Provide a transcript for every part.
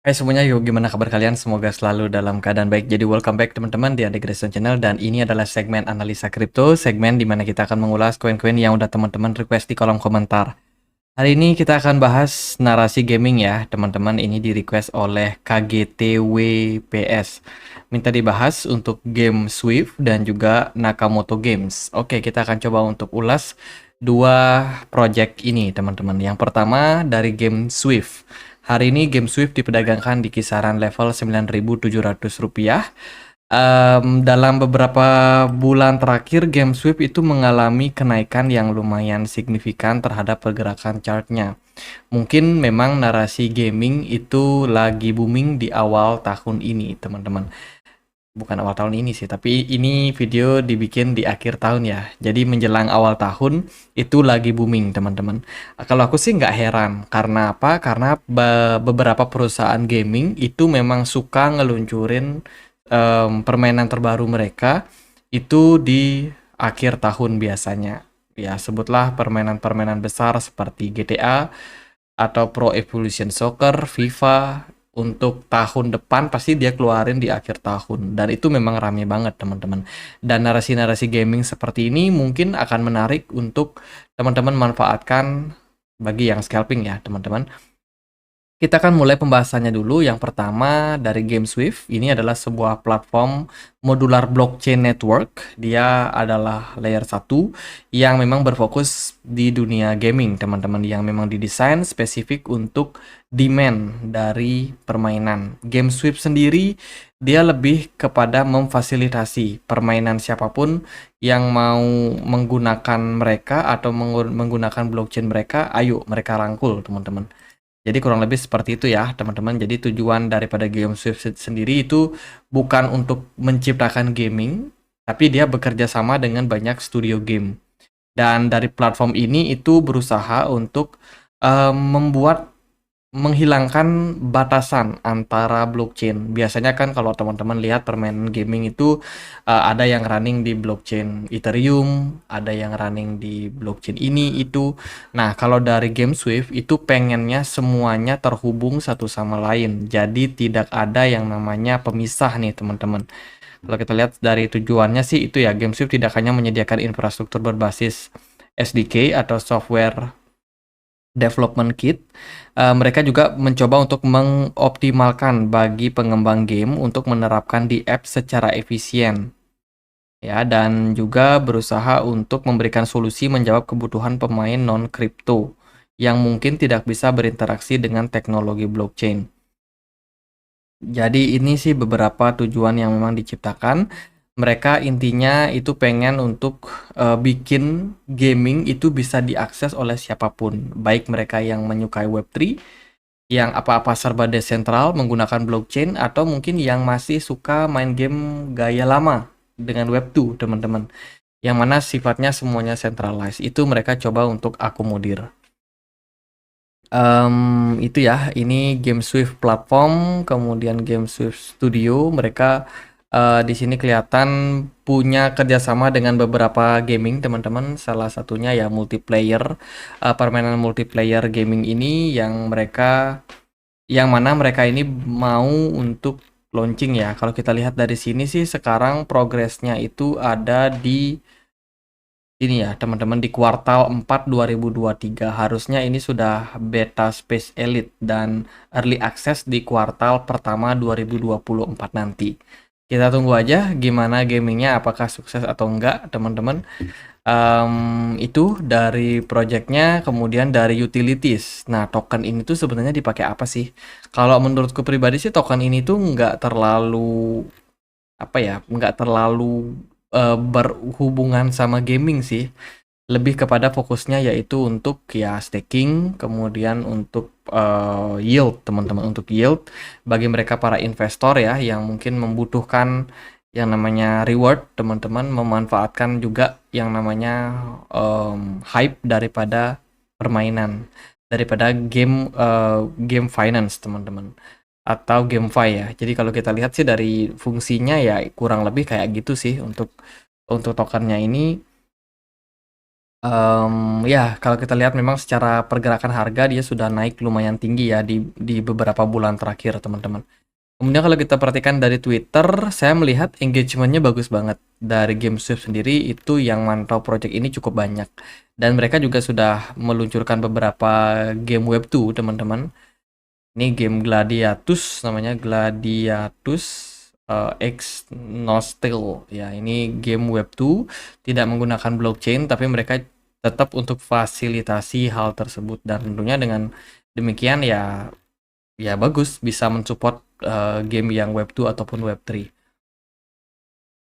Hai semuanya, yuk gimana kabar kalian? Semoga selalu dalam keadaan baik. Jadi welcome back teman-teman di Ade Grayson Channel, dan ini adalah segmen analisa kripto, segmen di mana kita akan mengulas koin-koin yang udah teman-teman request di kolom komentar. Hari ini kita akan bahas narasi gaming ya teman-teman. Ini di request oleh KGTWPS. Minta dibahas untuk game Swift dan juga Nakamoto Games. Oke, kita akan coba untuk ulas dua project ini teman-teman. Yang pertama dari game Swift. Hari ini game Swift diperdagangkan di kisaran level Rp9.700. Dalam beberapa bulan terakhir, game Swift itu mengalami kenaikan yang lumayan signifikan terhadap pergerakan chartnya. Mungkin memang narasi gaming itu lagi booming di awal tahun ini, teman-teman. Bukan awal tahun ini sih, tapi ini video dibikin di akhir tahun ya. Jadi menjelang awal tahun itu lagi booming, teman-teman. Kalau aku sih nggak heran. Karena apa? Karena beberapa perusahaan gaming itu memang suka ngeluncurin permainan terbaru mereka itu di akhir tahun biasanya. Ya, sebutlah permainan-permainan besar seperti GTA atau Pro Evolution Soccer, FIFA. Untuk tahun depan pasti dia keluarin di akhir tahun, dan itu memang rame banget teman-teman. Dan narasi-narasi gaming seperti ini mungkin akan menarik untuk teman-teman manfaatkan bagi yang scalping ya teman-teman. Kita akan mulai pembahasannya dulu. Yang pertama dari game Swift. Ini adalah sebuah platform modular blockchain network. Dia adalah layer 1 yang memang berfokus di dunia gaming, teman-teman, yang memang didesain spesifik untuk demand dari permainan. Game Swift sendiri dia lebih kepada memfasilitasi permainan siapapun yang mau menggunakan mereka atau menggunakan blockchain mereka, ayo mereka rangkul, teman-teman. Jadi kurang lebih seperti itu ya teman-teman. Jadi tujuan daripada game Swift sendiri itu bukan untuk menciptakan gaming, tapi dia bekerja sama dengan banyak studio game. Dan dari platform ini itu berusaha untuk membuat menghilangkan batasan antara blockchain. Biasanya kan kalau teman-teman lihat permainan gaming itu ada yang running di blockchain Ethereum, ada yang running di blockchain ini itu. Nah, kalau dari game Swift itu pengennya semuanya terhubung satu sama lain. Jadi tidak ada yang namanya pemisah nih, teman-teman. Kalau kita lihat dari tujuannya sih itu ya, game Swift tidak hanya menyediakan infrastruktur berbasis SDK atau software development kit, mereka juga mencoba untuk mengoptimalkan bagi pengembang game untuk menerapkan di app secara efisien. Ya, dan juga berusaha untuk memberikan solusi menjawab kebutuhan pemain non-kripto yang mungkin tidak bisa berinteraksi dengan teknologi blockchain. Jadi ini sih beberapa tujuan yang memang diciptakan. Mereka intinya itu pengen untuk bikin gaming itu bisa diakses oleh siapapun, baik mereka yang menyukai Web3, yang apa-apa serba desentral menggunakan blockchain, atau mungkin yang masih suka main game gaya lama dengan Web2, teman-teman. Yang mana sifatnya semuanya centralized. Itu mereka coba untuk akomodir. Itu ya, ini Game Swift platform, kemudian Game Swift Studio. Mereka di sini kelihatan punya kerjasama dengan beberapa gaming, teman-teman. Salah satunya ya multiplayer, permainan multiplayer gaming ini yang mana mereka ini mau untuk launching ya. Kalau kita lihat dari sini sih sekarang progresnya itu ada di ini ya teman-teman, di kuartal 4 2023. Harusnya ini sudah beta Space Elite dan early access di kuartal pertama 2024 nanti. Kita tunggu aja gimana gamingnya, apakah sukses atau enggak teman-teman. Itu dari projectnya. Kemudian dari utilities. Nah, token ini tuh sebenarnya dipakai apa sih? Kalau menurutku pribadi sih token ini tuh nggak terlalu apa ya, nggak terlalu berhubungan sama gaming sih. Lebih kepada fokusnya yaitu untuk ya staking, kemudian untuk yield, teman-teman, untuk yield bagi mereka para investor ya yang mungkin membutuhkan yang namanya reward, teman-teman, memanfaatkan juga yang namanya hype daripada permainan, daripada game finance, teman-teman, atau GameFi ya. Jadi kalau kita lihat sih dari fungsinya ya kurang lebih kayak gitu sih untuk tokennya ini. Ya, kalau kita lihat memang secara pergerakan harga dia sudah naik lumayan tinggi ya di beberapa bulan terakhir, teman-teman. Kemudian kalau kita perhatikan dari Twitter, saya melihat engagement-nya bagus banget. Dari GameSwift sendiri itu yang mantau project ini cukup banyak. Dan mereka juga sudah meluncurkan beberapa game Web2, teman-teman. Ini game Gladiatus namanya, Gladiatus X Nostil. Ya, ini game Web2 tidak menggunakan blockchain tapi mereka tetap untuk fasilitasi hal tersebut, dan tentunya dengan demikian ya bagus bisa mensupport game yang Web2 ataupun Web3.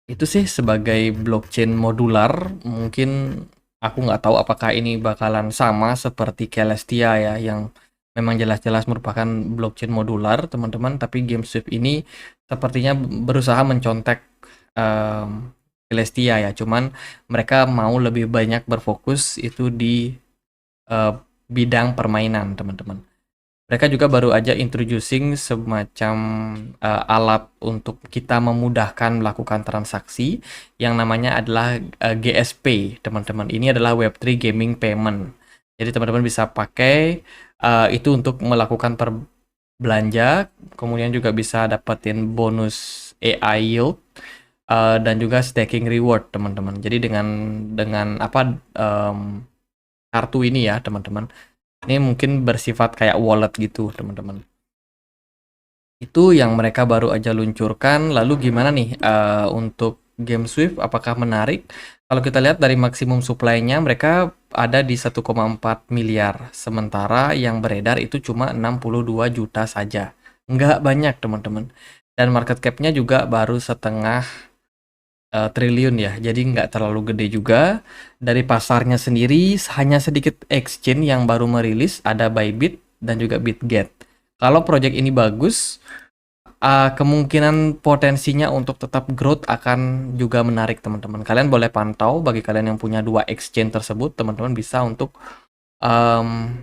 Itu sih sebagai blockchain modular. Mungkin aku nggak tahu apakah ini bakalan sama seperti Celestia ya, yang memang jelas-jelas merupakan blockchain modular, teman-teman. Tapi GameSwift ini sepertinya berusaha mencontek Celestia ya. Cuman mereka mau lebih banyak berfokus itu di eh, bidang permainan, teman-teman. Mereka juga baru aja introducing semacam alat untuk kita memudahkan melakukan transaksi yang namanya adalah GSP, teman-teman. Ini adalah Web3 Gaming Payment. Jadi teman-teman bisa pakai itu untuk melakukan belanja, kemudian juga bisa dapetin bonus AI yield dan juga staking reward, teman-teman. Jadi dengan apa kartu ini ya, teman-teman. Ini mungkin bersifat kayak wallet gitu, teman-teman. Itu yang mereka baru aja luncurkan. Lalu gimana nih untuk GameSwift? Apakah menarik? Kalau kita lihat dari maksimum supply-nya, mereka ada di 1,4 miliar. Sementara yang beredar itu cuma 62 juta saja. Nggak banyak, teman-teman. Dan market cap-nya juga baru setengah triliun ya, jadi nggak terlalu gede juga. Dari pasarnya sendiri hanya sedikit exchange yang baru merilis, ada Bybit dan juga Bitget. Kalau project ini bagus, kemungkinan potensinya untuk tetap growth akan juga menarik, teman-teman. Kalian boleh pantau, bagi kalian yang punya dua exchange tersebut, teman-teman bisa untuk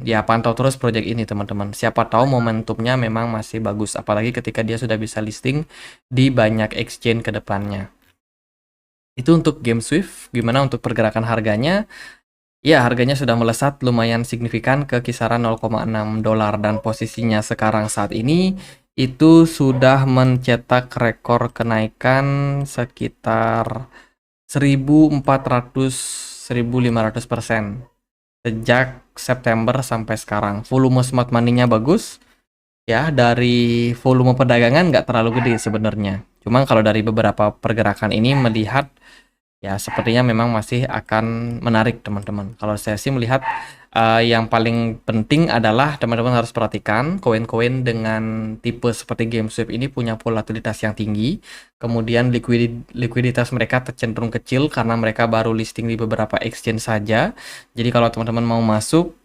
ya pantau terus project ini, teman-teman. Siapa tahu momentumnya memang masih bagus, apalagi ketika dia sudah bisa listing di banyak exchange ke depannya. Itu untuk GameSwift. Gimana untuk pergerakan harganya? Ya, harganya sudah melesat lumayan signifikan ke kisaran 0,6 dolar, dan posisinya sekarang saat ini itu sudah mencetak rekor kenaikan sekitar 1.400-1.500% sejak September sampai sekarang. Volume smart money-nya bagus. Ya, dari volume perdagangan nggak terlalu gede sebenarnya. Cuma kalau dari beberapa pergerakan ini melihat ya sepertinya memang masih akan menarik, teman-teman. Kalau saya sih melihat yang paling penting adalah teman-teman harus perhatikan koin-koin dengan tipe seperti GameSwap ini punya volatilitas yang tinggi. Kemudian likuiditas mereka cenderung kecil karena mereka baru listing di beberapa exchange saja. Jadi kalau teman-teman mau masuk,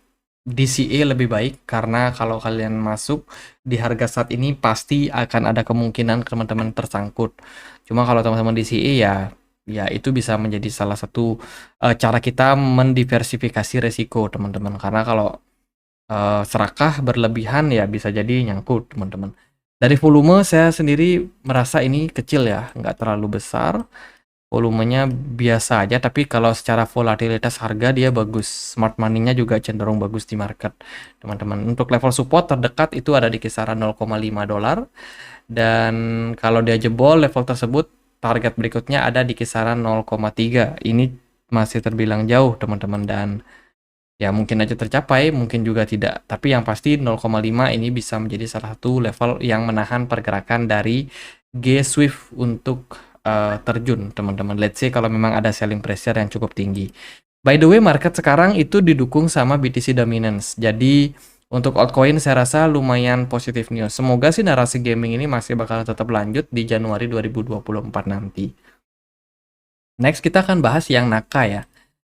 DCA lebih baik, karena kalau kalian masuk di harga saat ini pasti akan ada kemungkinan teman-teman tersangkut. Cuma kalau teman-teman DCA ya itu bisa menjadi salah satu cara kita mendiversifikasi resiko, teman-teman. Karena kalau serakah berlebihan ya bisa jadi nyangkut, teman-teman. Dari volume saya sendiri merasa ini kecil ya, nggak terlalu besar. Volumenya biasa aja, tapi kalau secara volatilitas harga dia bagus. Smart money-nya juga cenderung bagus di market, teman-teman. Untuk level support terdekat itu ada di kisaran 0,5 dolar. Dan kalau dia jebol level tersebut, target berikutnya ada di kisaran 0,3. Ini masih terbilang jauh, teman-teman, dan ya mungkin aja tercapai, mungkin juga tidak. Tapi yang pasti 0,5 ini bisa menjadi salah satu level yang menahan pergerakan dari G-Swift untuk terjun, teman-teman. Let's say kalau memang ada selling pressure yang cukup tinggi. By the way, market sekarang itu didukung sama BTC dominance. Jadi untuk altcoin saya rasa lumayan positif news. Semoga sih narasi gaming ini masih bakal tetap lanjut di Januari 2024 nanti. Next kita akan bahas yang Naka ya.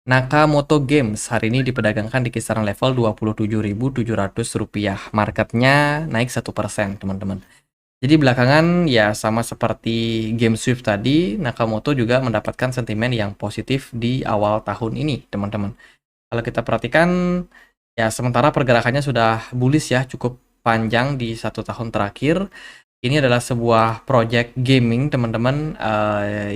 Nakamoto Games hari ini diperdagangkan di kisaran level Rp27.700. Marketnya naik 1%, teman-teman. Jadi belakangan ya sama seperti GameSwift tadi, Nakamoto juga mendapatkan sentimen yang positif di awal tahun ini, teman-teman. Kalau kita perhatikan, ya sementara pergerakannya sudah bullish ya, cukup panjang di 1 tahun terakhir. Ini adalah sebuah project gaming, teman-teman,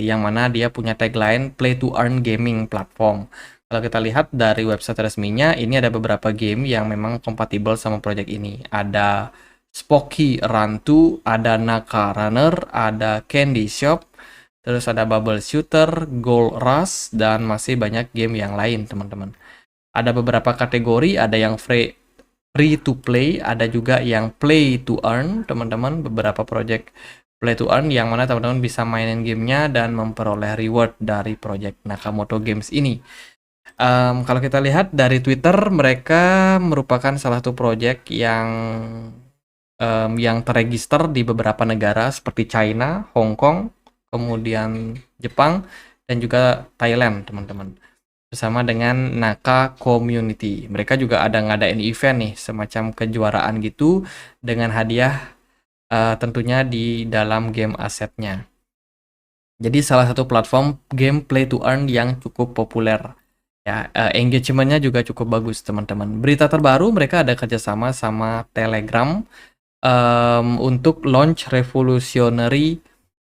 yang mana dia punya tagline Play to Earn Gaming Platform. Kalau kita lihat dari website resminya, ini ada beberapa game yang memang kompatibel sama project ini. Ada Spooky Run 2, ada Naka Runner, ada Candy Shop, terus ada Bubble Shooter, Gold Rush, dan masih banyak game yang lain, teman-teman. Ada beberapa kategori, ada yang free to play, ada juga yang play to earn, teman-teman. Beberapa project play to earn yang mana teman-teman bisa mainin gamenya dan memperoleh reward dari project Nakamoto Games ini. Kalau kita lihat dari Twitter, mereka merupakan salah satu project yang terregister di beberapa negara seperti China, Hong Kong, kemudian Jepang, dan juga Thailand, teman-teman. Bersama dengan Naka Community. Mereka juga ada ngadain event nih, semacam kejuaraan gitu, dengan hadiah tentunya di dalam game asetnya. Jadi salah satu platform game play to earn yang cukup populer. Ya, engagementnya juga cukup bagus, teman-teman. Berita terbaru, mereka ada kerjasama sama Telegram untuk launch Revolutionary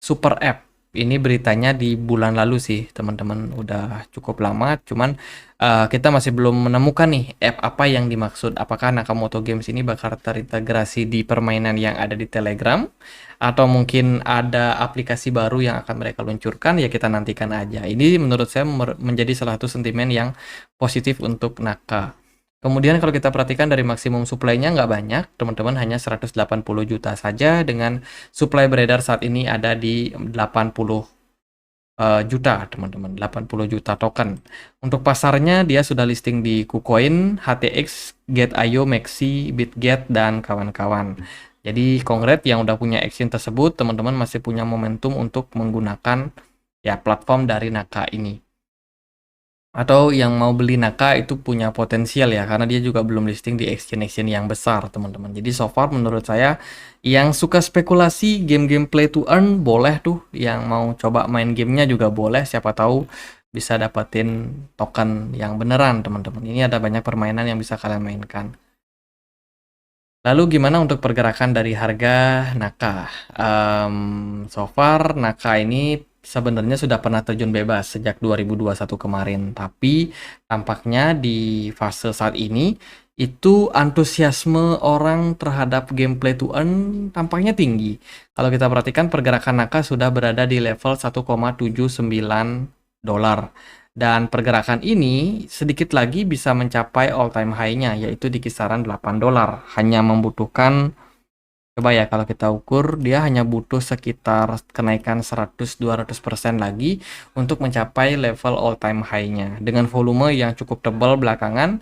Super App. Ini beritanya di bulan lalu sih, teman-teman. Udah cukup lama, cuman kita masih belum menemukan nih app apa yang dimaksud. Apakah Nakamoto Games ini bakal terintegrasi di permainan yang ada di Telegram, atau mungkin ada aplikasi baru yang akan mereka luncurkan, ya kita nantikan aja. Ini menurut saya menjadi salah satu sentimen yang positif untuk Naka. Kemudian kalau kita perhatikan dari maksimum supply-nya nggak banyak, teman-teman, hanya 180 juta saja, dengan supply beredar saat ini ada di 80 juta, teman-teman, 80 juta token. Untuk pasarnya dia sudah listing di KuCoin, HTX, Gate.io, Maxi, BitGet, dan kawan-kawan. Jadi Kongret yang udah punya exchange tersebut, teman-teman masih punya momentum untuk menggunakan ya platform dari Naka ini. Atau yang mau beli Naka itu punya potensial ya, karena dia juga belum listing di exchange-exchange yang besar, teman-teman. Jadi so far menurut saya, yang suka spekulasi game-game play to earn boleh tuh, yang mau coba main gamenya juga boleh, siapa tahu bisa dapetin token yang beneran, teman-teman. Ini ada banyak permainan yang bisa kalian mainkan. Lalu gimana untuk pergerakan dari harga Naka? So far Naka ini sebenarnya sudah pernah terjun bebas sejak 2021 kemarin, tapi tampaknya di fase saat ini itu antusiasme orang terhadap gameplay to earn tampaknya tinggi. Kalau kita perhatikan, pergerakan Naka sudah berada di level 1,79 dolar. Dan pergerakan ini sedikit lagi bisa mencapai all time high-nya, yaitu di kisaran 8 dolar. Hanya membutuhkan, coba ya kalau kita ukur, dia hanya butuh sekitar kenaikan 100-200% lagi untuk mencapai level all time high-nya. Dengan volume yang cukup tebal belakangan,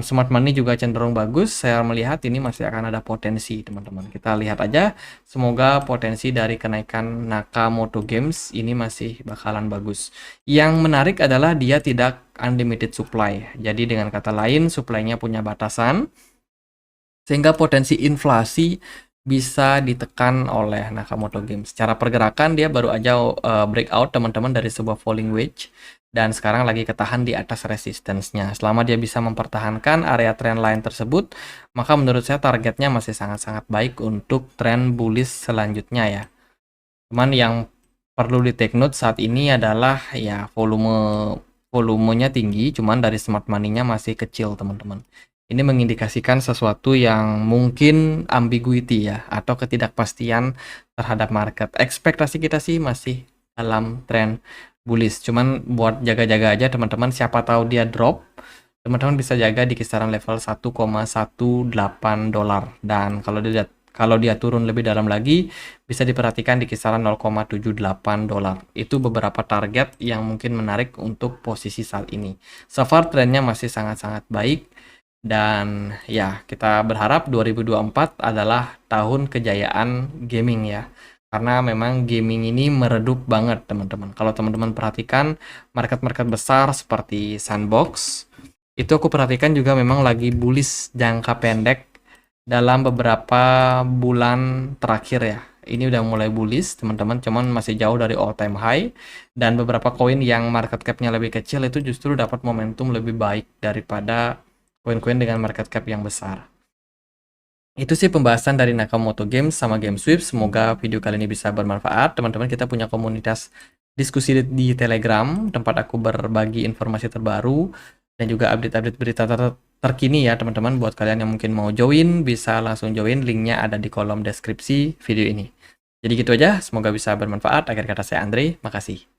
smart money juga cenderung bagus. Saya melihat ini masih akan ada potensi, teman-teman. Kita lihat aja, semoga potensi dari kenaikan Nakamoto Games ini masih bakalan bagus. Yang menarik adalah dia tidak unlimited supply. Jadi dengan kata lain, supply-nya punya batasan, sehingga potensi inflasi bisa ditekan oleh Nakamoto Games. Secara pergerakan dia baru aja breakout, teman-teman, dari sebuah falling wedge, dan sekarang lagi ketahan di atas resistance-nya. Selama dia bisa mempertahankan area trendline tersebut, maka menurut saya targetnya masih sangat-sangat baik untuk trend bullish selanjutnya ya. Cuman yang perlu di take note saat ini adalah ya volumenya tinggi, cuman dari smart money-nya masih kecil, teman-teman. Ini mengindikasikan sesuatu yang mungkin ambiguity ya, atau ketidakpastian terhadap market. Ekspektasi kita sih masih dalam trend bullish, cuman buat jaga-jaga aja, teman-teman. Siapa tahu dia drop, teman-teman bisa jaga di kisaran level 1,18 dolar. Dan kalau dia turun lebih dalam lagi, bisa diperhatikan di kisaran 0,78 dolar. Itu beberapa target yang mungkin menarik untuk posisi saat ini. So far trennya masih sangat-sangat baik, dan ya kita berharap 2024 adalah tahun kejayaan gaming ya. Karena memang gaming ini meredup banget, teman-teman. Kalau teman-teman perhatikan market-market besar seperti Sandbox, itu aku perhatikan juga memang lagi bullish jangka pendek dalam beberapa bulan terakhir ya. Ini udah mulai bullish, teman-teman, cuman masih jauh dari all time high. Dan beberapa koin yang market cap-nya lebih kecil itu justru dapat momentum lebih baik daripada koin-koin dengan market cap yang besar. Itu sih pembahasan dari Nakamoto Games sama GameSwift. Semoga video kali ini bisa bermanfaat. Teman-teman, kita punya komunitas diskusi di Telegram, tempat aku berbagi informasi terbaru dan juga update-update berita terkini ya teman-teman. Buat kalian yang mungkin mau join, bisa langsung join, linknya ada di kolom deskripsi video ini. Jadi gitu aja, semoga bisa bermanfaat. Akhir kata saya Andre, makasih.